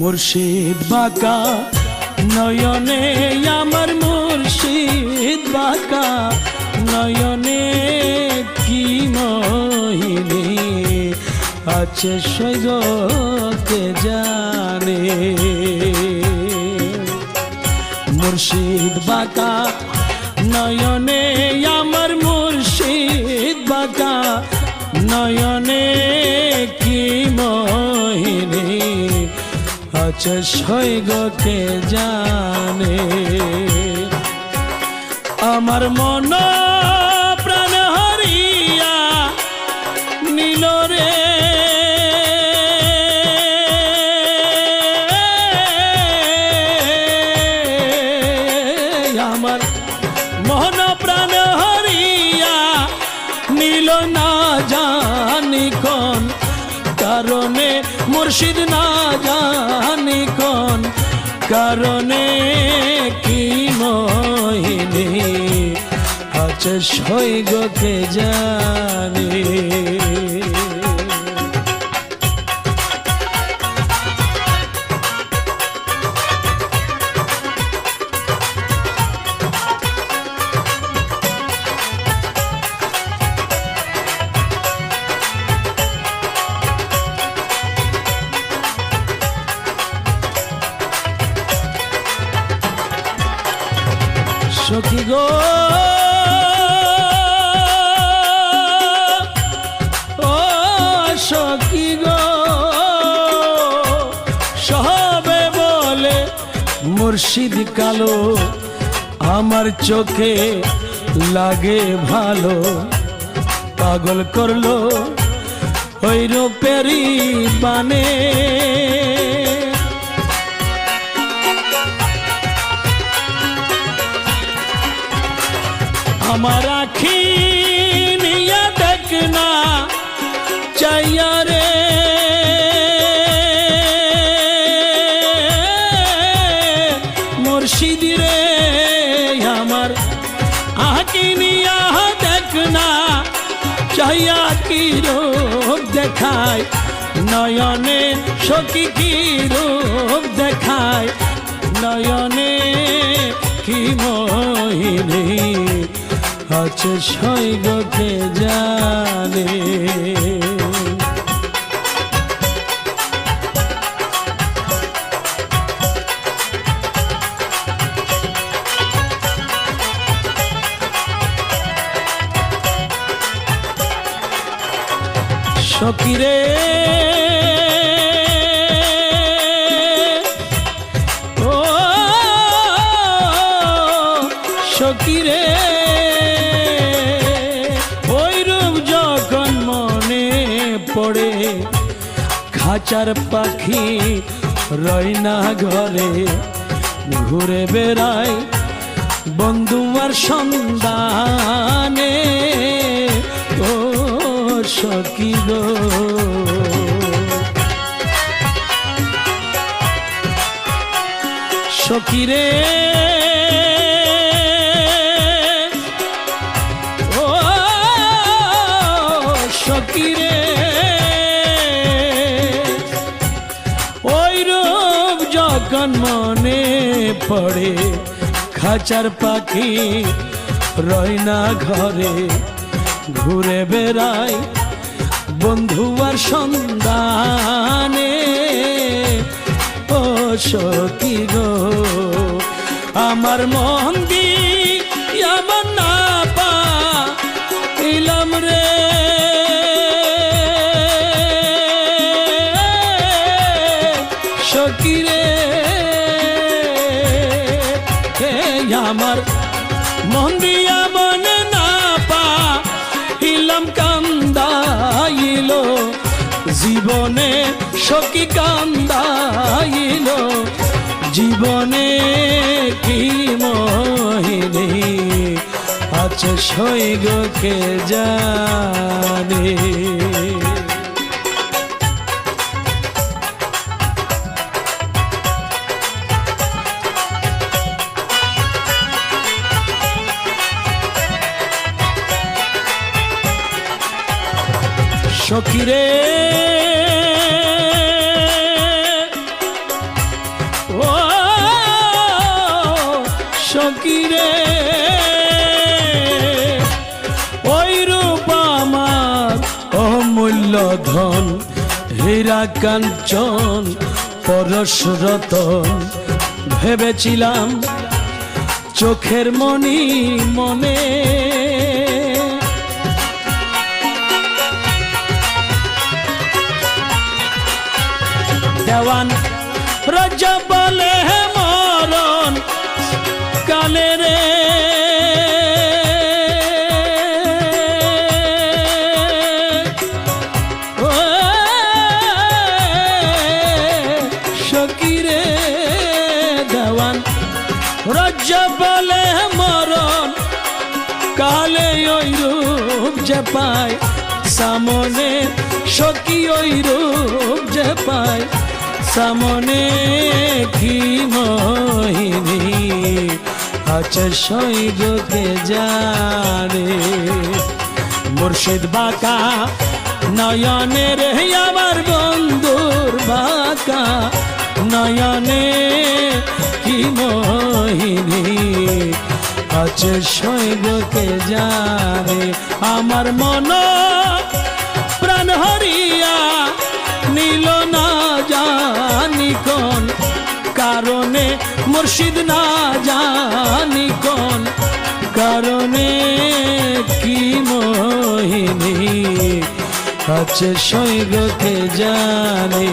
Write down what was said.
মুর্শিদ বাঁকা নয়নে আমার মুর্শিদ বাঁকা নয়নে কি মোহিনী আছে সৈগকে জানে। মুর্শিদ বাঁকা নয়নে আমার মুর্শিদ বাঁকা নয়নে কি মোহিনী আছে সৈগকে জানে। আমার মন প্রাণ হারিয়া নীল রে আমার মন প্রাণ হারিয়া নীল না জানি কোন কারণে মুর্শিদ না জানি কোন কারণে কি মোহিনী আছে সৈগকে জানে। সখী গো ও সখী গো সবে বলে মুর্শিদ কালো আমার চোখে লাগে ভালো পাগল করলো ওই রূপেরই বানে। আমার আখি নিয়া দেখনা চাইয়া রে মুর্শিদ রে আমার আখি নিয়া দেখনা চাইয়া কি রূপ দেখায় নয়নে সখী কি রূপ দেখায় নয়নে কি মোহিনী আছে সৈগকে জানে। সখী রে ও সখী রে ওই রূপ যখন মনে পড়ে খাঁচার পাখি রয় না ঘরে ঘুরে বেড়ায় বন্ধু আর সন্ধানে। ও সখী গো সখী রে ও সখী রে ওই রূপ যখন মনে পড়ে খাঁচার পাখি রয় না ঘরে ঘুরে বেড়ায় বন্ধু আর সন্ধানে। ও সখী গো আমার মন দিয়া না পাইলাম রে সখী রে আমার মন দিয়া মনে না পাইলাম কান্দাইল জীবনে সখী কান্দাইল জীবনে কি মোহিনী আছে সৈগকে জানে। সখী রে নীল ধন হীরা কাঞ্চন পরশ রতন ভেবেছিলাম চোখের মনি মনে দেওয়ান রাজা বলে মরণ কালে রে সকিরে দেওয়ান রাজা বলে মরণ কালে ওই রূপ যে পায় সামনে সখী ওই রূপ যে পায় সামনে কি মোহিনী আছে সৈগকে জানে মুর্শিদ বাঁকা নয়নের আমার বন্ধুর বাঁকা নয়নে কি মোহিনী আছে সৈগকে জানে আমার মন প্রাণ হরিয়া নীল না জানি কোন কারণে মুর্শিদ না জানি কোন কারণে কি মোহিনী আছে সৈগকে জানে